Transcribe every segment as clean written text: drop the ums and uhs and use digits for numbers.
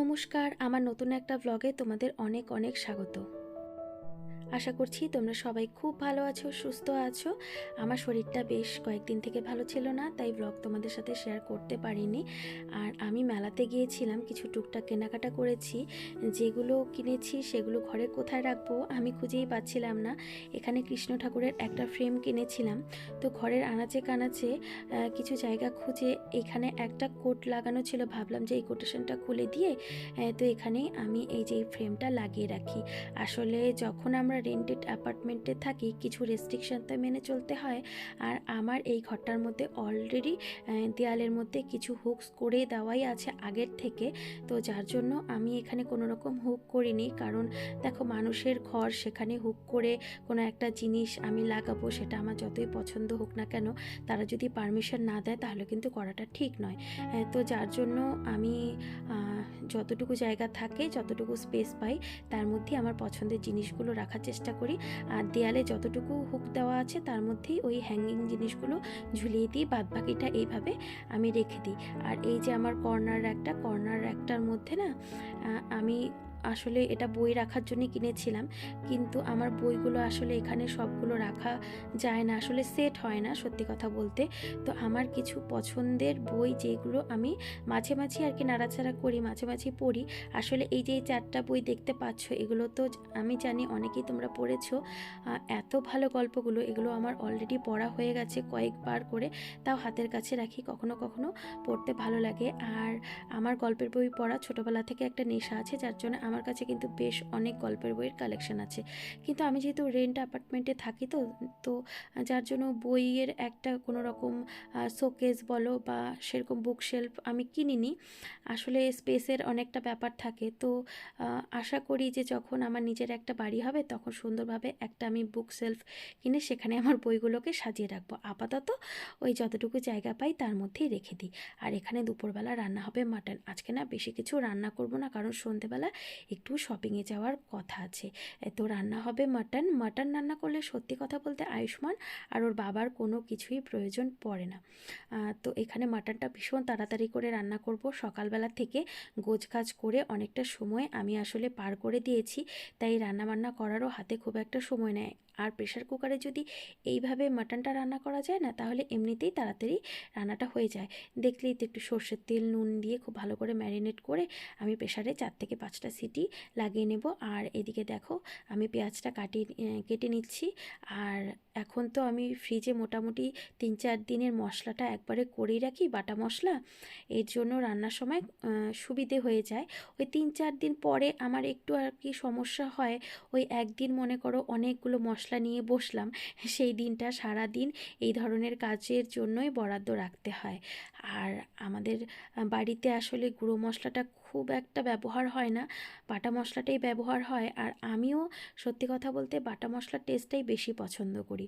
নমস্কার, আমার নতুন একটা ব্লগে তোমাদের অনেক অনেক স্বাগত। আশা করছি তোমরা সবাই খুব ভালো আছো, সুস্থ আছো। আমার শরীরটা বেশ কয়েকদিন থেকে ভালো ছিল না, তাই ব্লগ তোমাদের সাথে শেয়ার করতে পারিনি। আর আমি মেলাতে গিয়েছিলাম, কিছু টুকটাক কেনাকাটা করেছি। যেগুলো কিনেছি সেগুলো ঘরে কোথায় রাখবো আমি খুঁজেই পাচ্ছিলাম না। এখানে কৃষ্ণ ঠাকুরের একটা ফ্রেম কিনেছিলাম, তো ঘরের আনাচে কানাচে কিছু জায়গা খুঁজে এখানে একটা কোট লাগানো ছিল। ভাবলাম যে এই কোটেশনটা খুলে দিয়ে তো এখানেই আমি এই যে ফ্রেমটা লাগিয়ে রাখি। আসলে যখন আমরা রেন্টেড অ্যাপার্টমেন্টে থাকি কিছু রেস্ট্রিকশন তো মেনে চলতে হয়। আর আমার এই ঘরটার মধ্যে অলরেডি দেয়ালের মধ্যে কিছু হুকস করে দেওয়াই আছে আগের থেকে, তো যার জন্য আমি এখানে কোনো রকম হুক করিনি। কারণ দেখো, মানুষের ঘর, সেখানে হুক করে কোনো একটা জিনিস আমি লাগাবো, সেটা আমার যতই পছন্দ হোক না কেন, তারা যদি পারমিশন না দেয় তাহলে কিন্তু করাটা ঠিক নয়। তো যার জন্য আমি যতটুকু জায়গা থাকে, যতটুকু স্পেস পাই, তার মধ্যে আমার পছন্দের জিনিসগুলো রাখার চেষ্টা করি। আর দেয়ালে যতটুকু হুক দেওয়া আছে তার মধ্যেই ওই হ্যাঙ্গিং জিনিসগুলো ঝুলিয়ে দিই, বাদবাকিটা এইভাবে আমি রেখে দিই। আর এই যে আমার কর্নার একটার মধ্যে না আমি আসলে এটা বই রাখার জন্য কিনেছিলাম, কিন্তু আমার বইগুলো আসলে এখানে সবগুলো রাখা যায় না, আসলে সেট হয় না সত্যি কথা বলতে। তো আমার কিছু পছন্দের বই যেগুলো আমি মাঝে মাঝে আর কি নাড়াচাড়া করি, মাঝে মাঝে পড়ি। আসলে এই যে 4টা বই দেখতে পাচ্ছ, এগুলো তো আমি জানি অনেকেই তোমরা পড়েছো। এত ভালো গল্পগুলো, এগুলো আমার অলরেডি পড়া হয়ে গেছে কয়েকবার করে, তাও হাতের কাছে রাখি, কখনো কখনো পড়তে ভালো লাগে। আর আমার গল্পের বই পড়া ছোটোবেলা থেকে একটা নেশা আছে, যার জন্য আমার কাছে কিন্তু বেশ অনেক গল্পের বইয়ের কালেকশন আছে। কিন্তু আমি যেহেতু রেন্ট অ্যাপার্টমেন্টে থাকি, তো তো যার জন্য বইয়ের একটা কোনো রকম শোকেস বলো বা সেরকম বুকশেলফ আমি কিনিনি। আসলে স্পেসের অনেকটা ব্যাপার থাকে, তো আশা করি যে যখন আমার নিজের একটা বাড়ি হবে তখন সুন্দরভাবে একটা আমি বুক সেলফ কিনে সেখানে আমার বইগুলোকে সাজিয়ে রাখবো। আপাতত ওই যতটুকু জায়গা পাই তার মধ্যেই রেখে দিই। আর এখানে দুপুরবেলা রান্না হবে মাটন। আজকে না বেশি কিছু রান্না করব না, কারণ সন্ধেবেলা একটু শপিংয়ে যাওয়ার কথা আছে। তো রান্না হবে মাটন। মাটন রান্না করলে সত্যি কথা বলতে আয়ুষ্মান আর ওর বাবার কোনো কিছুই প্রয়োজন পড়ে না। তো এখানে মাটনটা ভীষণ তাড়াতাড়ি করে রান্না করব। সকালবেলা থেকে গোছগাছ করে অনেকটা সময় আমি আসলে পার করে দিয়েছি, তাই রান্নাবান্না করারও হাতে খুব একটা সময় নেয়। আর প্রেশার কুকারে যদি এইভাবে মাটনটা রান্না করা যায় না, তাহলে এমনিতেই তাড়াতাড়ি রান্নাটা হয়ে যায়। দেখলেই তো, একটু সর্ষের তেল নুন দিয়ে খুব ভালো করে ম্যারিনেট করে আমি প্রেশারে 4 থেকে 5টা সিটি লাগিয়ে নেব। আর এদিকে দেখো, আমি পেঁয়াজটা কেটে নিচ্ছি। আর এখন তো আমি ফ্রিজে মোটামুটি 3-4 দিনের মশলাটা একবারে করেই রাখি, বাটা মশলা। এর জন্য রান্নার সময় সুবিধে হয়ে যায়। ওই 3-4 দিন পরে আমার একটু আর কি সমস্যা হয়। ওই একদিন মনে করো অনেকগুলো মশলা নিয়ে বসলাম, সেই দিনটা সারা দিন এই ধরনের কাজের জন্যই বরাদ্দ রাখতে হয়। আর আমাদের বাড়িতে আসলে গুঁড়ো মশলাটা খুব একটা ব্যবহার হয় না, বাটা মশলাটাই ব্যবহার হয়। আর আমিও সত্যি কথা বলতে বাটা মশলার টেস্টটাই বেশি পছন্দ করি,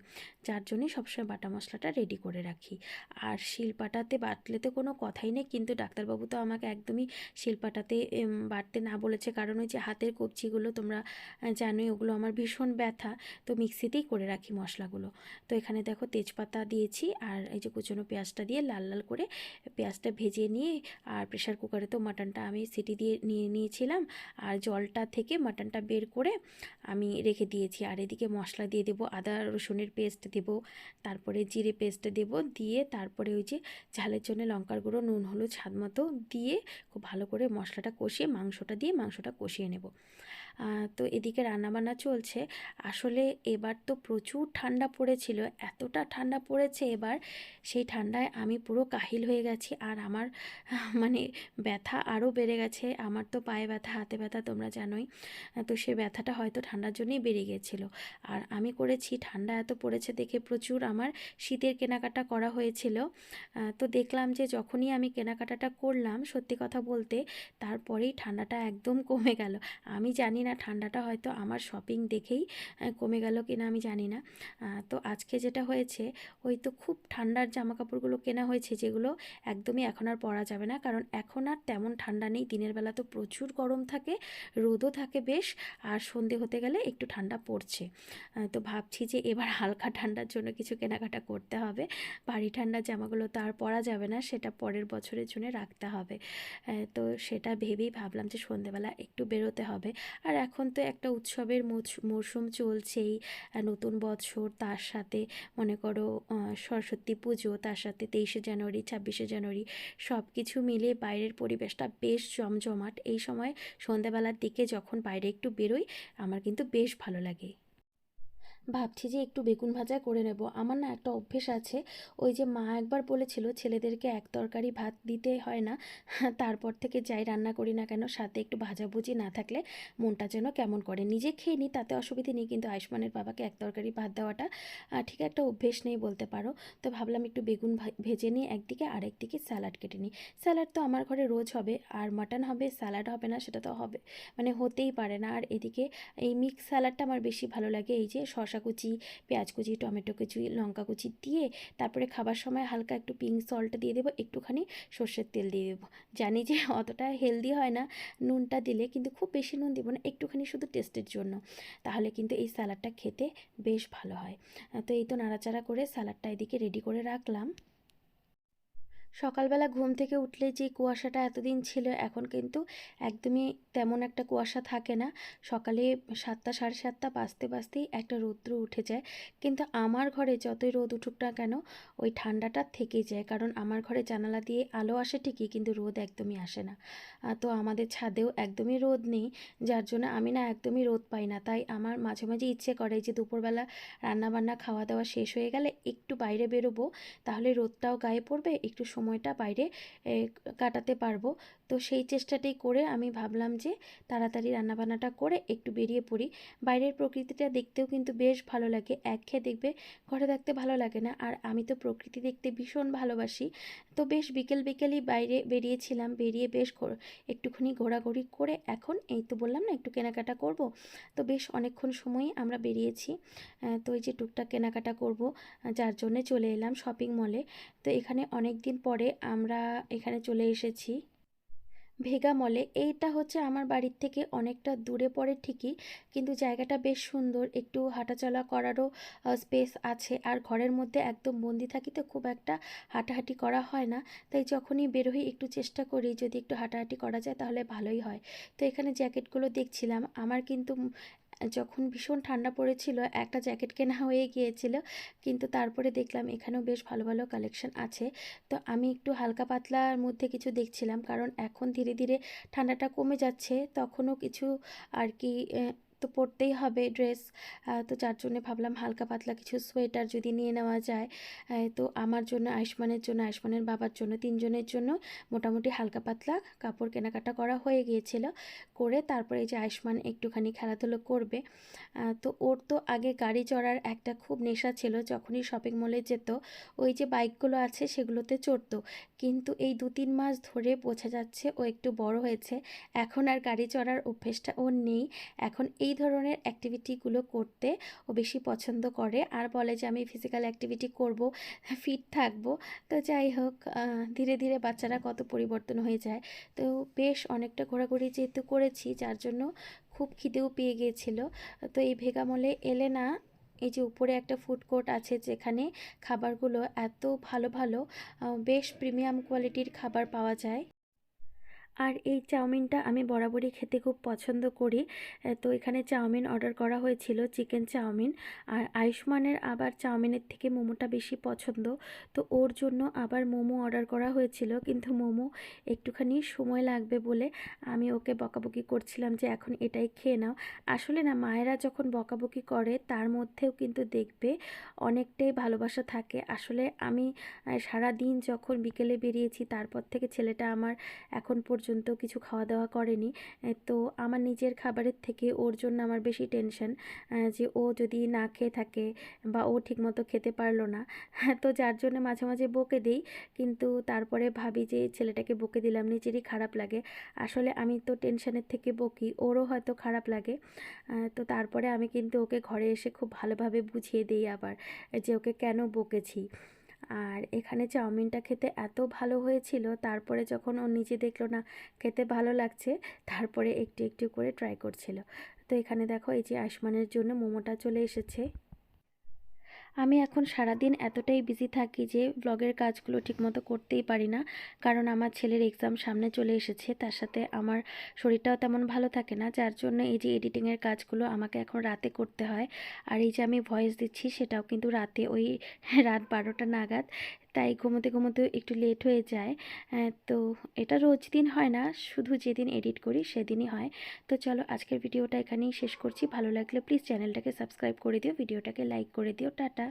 যার জন্যই সবসময় বাটা মশলাটা রেডি করে রাখি। আর শিলপাটাতে বাটলে তো কোনো কথাই নেই, কিন্তু ডাক্তারবাবু তো আমাকে একদমই শিলপাটাতে বাটতে না বলেছে, কারণ ওই যে হাতের কবজিগুলো তোমরা জানোই, ওগুলো আমার ভীষণ ব্যথা। তো মিক্সিতেই করে রাখি মশলাগুলো। তো এখানে দেখো তেজপাতা দিয়েছি, আর এই যে কুচনো পেঁয়াজটা দিয়ে লাল লাল করে পেঁয়াজটা ভেজে নিয়ে, আর প্রেশার কুকারে তো মাটনটা আমি সিটি দিয়ে নিয়েছিলাম, আর জলটা থেকে মাটনটা বের করে আমি রেখে দিয়েছি। আর এদিকে মশলা দিয়ে দেবো, আদা রসুনের পেস্ট দেবো, তারপরে জিরে পেস্ট দেবো, দিয়ে তারপরে ওই যে ঝালের জন্য লঙ্কার গুঁড়ো, নুন, হলুদ স্বাদ মতো দিয়ে খুব ভালো করে মশলাটা কষিয়ে মাংসটা কষিয়ে নেব। তো এদিকে রান্নাবান্না চলছে। আসলে এবার তো প্রচুর ঠান্ডা পড়েছিল, এতটা ঠান্ডা পড়েছে এবার, সেই ঠান্ডায় আমি পুরো কাহিল হয়ে গেছি। আর আমার মানে ব্যথা আরও বেড়ে গেছে। আমার তো পায়ে ব্যথা, হাতে ব্যথা, তোমরা জানোই। তো সে ব্যথাটা হয়তো ঠান্ডার জন্যই বেড়ে গিয়েছিল। আর আমি করেছি, ঠান্ডা এত পড়েছে দেখে প্রচুর আমার শীতের কেনাকাটা করা হয়েছিল। তো দেখলাম যে যখনই আমি কেনাকাটাটা করলাম, সত্যি কথা বলতে তারপরেই ঠান্ডাটা একদম কমে গেল। আমি জানি না না ঠান্ডাটা হয়তো আমার শপিং দেখেই কমে গেল কিনা আমি জানি না। তো আজকে যেটা হয়েছে, ওই তো খুব ঠান্ডার জামা কাপড়গুলো কেনা হয়েছে, যেগুলো একদমই এখন আর পরা যাবে না, কারণ এখন আর তেমন ঠান্ডা নেই। দিনের বেলা তো প্রচুর গরম থাকে, রোদও থাকে বেশ, আর সন্ধে হতে গেলে একটু ঠান্ডা পড়ছে। তো ভাবছি যে এবার হালকা ঠান্ডার জন্য কিছু কেনাকাটা করতে হবে। ভারী ঠান্ডার জামাগুলো তো আর পরা যাবে না, সেটা পরের বছরের জন্য রাখতে হবে। তো সেটা ভেবেই ভাবলাম যে সন্ধেবেলা একটু বেরোতে হবে। আর এখন তো একটা উৎসবের মরশুম চলছেই, নতুন বছর, তার সাথে মনে করো সরস্বতী পুজো, তার সাথে 23শে জানুয়ারি, 26শে জানুয়ারি, সব কিছু মিলে বাইরের পরিবেশটা বেশ জমজমাট। এই সময় সন্ধেবেলার দিকে যখন বাইরে একটু বেরোই, আমার কিন্তু বেশ ভালো লাগে। ভাবছি যে একটু বেগুন ভাজা করে নেব। আমার না একটা অভ্যেস আছে, ওই যে মা একবার বলেছিল ছেলেদেরকে এক তরকারি ভাত দিতে হয় না, তারপর থেকে যাই রান্না করি না কেন সাথে একটু ভাজাভুজি না থাকলে মনটা যেন কেমন করে। নিজে খেয়ে নিই, তাতে অসুবিধে নেই, কিন্তু আয়ুষ্মানের বাবাকে এক তরকারি ভাত দেওয়াটা ঠিক একটা অভ্যেস নেই বলতে পারো। তো ভাবলাম একটু বেগুন ভেজে নিই একদিকে, আর একদিকে স্যালাড কেটে নিই। স্যালাড তো আমার ঘরে রোজ হবে, আর মাটন হবে, স্যালাড হবে না সেটা তো হবে, মানে হতেই পারে না। আর এদিকে এই মিক্স স্যালাডটা আমার বেশি ভালো লাগে, এই যে শসা কুচি, পেঁয়াজ কুচি, টমেটো কুচি, লঙ্কা কুচি দিয়ে, তারপরে খাবার সময় হালকা একটু পিঙ্ক সল্ট দিয়ে দেবো, একটুখানি সর্ষের তেল দিয়ে দেবো। জানি যে অতটা হেলদি হয় না নুনটা দিলে, কিন্তু খুব বেশি নুন দেবো না, একটুখানি শুধু টেস্টের জন্য, তাহলে কিন্তু এই স্যালাডটা খেতে বেশ ভালো হয়। তো এই তো নাড়াচাড়া করে স্যালাডটা এদিকে রেডি করে রাখলাম। সকালবেলা ঘুম থেকে উঠলে যে কুয়াশাটা এতদিন ছিল, এখন কিন্তু একদমই তেমন একটা কুয়াশা থাকে না। সকালে 7টা, সাড়ে 7টা বাজতে বাজতেই একটা রৌদ্র উঠে যায়, কিন্তু আমার ঘরে যতই রোদ উঠুক না কেন, ওই ঠান্ডাটা থেকেই যায়, কারণ আমার ঘরে জানালা দিয়ে আলো আসে ঠিকই, কিন্তু রোদ একদমই আসে না। তো আমাদের ছাদেও একদমই রোদ নেই, যার জন্য আমি না একদমই রোদ পাই না। তাই আমার মাঝে মাঝে ইচ্ছে করে যে দুপুরবেলা রান্নাবান্না খাওয়া দাওয়া শেষ হয়ে গেলে একটু বাইরে বেরোবো, তাহলে রোদটাও গায়ে পড়বে, একটু সময়টা বাইরে কাটাতে পারবো। তো সেই চেষ্টাটাই করে আমি ভাবলাম যে তাড়াতাড়ি রান্নাবান্নাটা করে একটু বেরিয়ে পড়ি। বাইরের প্রকৃতিটা দেখতেও কিন্তু বেশ ভালো লাগে, একঘেয়ে দেখবে ঘরে থাকতে ভালো লাগে না, আর আমি তো প্রকৃতি দেখতে ভীষণ ভালোবাসি। তো বেশ বিকেল বিকেলই বাইরে বেরিয়েছিলাম, বেরিয়ে বেশ একটুখানি ঘোরাঘুরি করে এখন এই তো বললাম না একটু কেনাকাটা করব, তো বেশ অনেকক্ষণ সময়ই আমরা বেরিয়েছি। তো এই যে টুকটাক কেনাকাটা করব, যার জন্যে চলে এলাম শপিং মলে। তো এখানে অনেক দিন পরে আমরা এখানে চলে এসেছি ভেগা মলে। এইটা হচ্ছে আমার বাড়ির থেকে অনেকটা দূরে পড়ে ঠিকই, কিন্তু জায়গাটা বেশ সুন্দর, একটু হাঁটাচলা করারও স্পেস আছে, আর ঘরের মধ্যে একদম বন্দি থাকি তো খুব একটা হাঁটাহাঁটি করা হয় না। তাই যখনই বেরোই একটু চেষ্টা করি যদি একটু হাঁটাহাঁটি করা যায় তাহলে ভালোই হয়। তো এখানে জ্যাকেটগুলো দেখছিলাম, আমার কিন্তু যখন ভীষণ ঠান্ডা পড়েছিল একটা জ্যাকেট কেনা হয়ে গিয়েছিল, কিন্তু তারপরে দেখলাম এখানেও বেশ ভালো ভালো কালেকশন আছে। তো আমি একটু হালকা পাতলার মধ্যে কিছু দেখছিলাম, কারণ এখন ধীরে ধীরে ঠান্ডাটা কমে যাচ্ছে, তখনও কিছু আর কি তো পরতেই হবে ড্রেস। তো যার জন্য ভাবলাম হালকা পাতলা কিছু সোয়েটার যদি নিয়ে নেওয়া যায়। তো আমার জন্য, আয়ুষ্মানের জন্য, আয়ুষ্মানের বাবার জন্য, তিনজনের জন্য মোটামুটি হালকা পাতলা কাপড় কেনাকাটা করা হয়ে গিয়েছিল। করে তারপরে এই যে আয়ুষ্মান একটুখানি খেলাধুলো করবে। তো ওর তো আগে গাড়ি চড়ার একটা খুব নেশা ছিল, যখনই শপিং মলে যেত ওই যে বাইকগুলো আছে সেগুলোতে চড়তো, কিন্তু এই 2-3 মাস ধরে বোঝা যাচ্ছে ও একটু বড় হয়েছে, এখন আর গাড়ি চড়ার অভ্যেসটা ওর নেই। এখন এই ধরনের অ্যাক্টিভিটিগুলো করতে ও বেশি পছন্দ করে, আর বলে যে আমি ফিজিক্যাল অ্যাক্টিভিটি করব, ফিট থাকবো। তো যাই হোক, ধীরে ধীরে বাচ্চারা কত পরিবর্তন হয়ে যায়। তো বেশ অনেকটা ঘোরাঘুরি যেহেতু করেছি, যার জন্য খুব খিদেও পেয়ে গিয়েছিল। তো এই ভেগা মলে এলে না, এই যে উপরে একটা ফুড কোর্ট আছে যেখানে খাবারগুলো এত ভালো ভালো, বেশ প্রিমিয়াম কোয়ালিটির খাবার পাওয়া যায়। আর এই চাউমিনটা আমি বরাবরই খেতে খুব পছন্দ করি। তো এখানে চাউমিন অর্ডার করা হয়েছিল, চিকেন চাউমিন। আর আয়ুষ্মানের আবার চাউমিনের থেকে মোমোটা বেশি পছন্দ, তো ওর জন্য আবার মোমো অর্ডার করা হয়েছিল, কিন্তু মোমো একটুখানি সময় লাগবে বলে আমি ওকে বকাবকি করছিলাম যে এখন এটাই খেয়ে নাও। আসলে না, মায়েরা যখন বকাবকি করে তার মধ্যেও কিন্তু দেখবে অনেকটাই ভালোবাসা থাকে। আসলে আমি সারা দিন যখন বিকেলে বেরিয়েছি, তারপর থেকে ছেলেটা আমার এখন পর্যন্ত পর্যন্ত কিছু খাওয়া দাওয়া করেনি। তো আমার নিজের খাবারের থেকে ওর জন্য আমার বেশি টেনশন, যে ও যদি না খেয়ে থাকে বা ও ঠিকমতো খেতে পারলো না। তো যার জন্য মাঝে মাঝে বকে দিই, কিন্তু তারপরে ভাবি যে ছেলেটাকে বকে দিলাম, নিজেরই খারাপ লাগে। আসলে আমি তো টেনশনের থেকে বকি, ওরও হয়তো খারাপ লাগে। তো তারপরে আমি কিন্তু ওকে ঘরে এসে খুব ভালোভাবে বুঝিয়ে দিই আবার, যে ওকে কেন বকেছি। আর এখানে চাউমিনটা খেতে এত ভালো হয়েছিল, তারপরে যখন ও নিজে দেখলো না খেতে ভালো লাগছে, তারপরে একটু একটু করে ট্রাই করছিল। তো এখানে দেখো এই যে আয়ুষ্মানের জন্য মোমোটা চলে এসেছে। আমি এখন সারাদিন এতটাই বিজি থাকি যে ব্লগের কাজগুলো ঠিকমতো করতেই পারি না, কারণ আমার ছেলের এক্সাম সামনে চলে এসেছে, তার সাথে আমার শরীরটাও তেমন ভালো থাকে না, যার জন্য এই যে এডিটিংয়ের কাজগুলো আমাকে এখন রাতে করতে হয়। আর এই যে আমি ভয়েস দিচ্ছি সেটাও কিন্তু রাতে, ওই রাত 12টা নাগাদ, তাই ঘুমোতে ঘুমোতে একটু লেট হয়ে যায়। তো এটা রোজ দিন হয় না, শুধু যেদিন এডিট করি সেদিনই হয়। তো চলো আজকের ভিডিওটা এখানেই শেষ করছি। ভালো লাগলে প্লিজ চ্যানেলটাকে সাবস্ক্রাইব করে দিও, ভিডিওটাকে লাইক করে দিও। টাটা।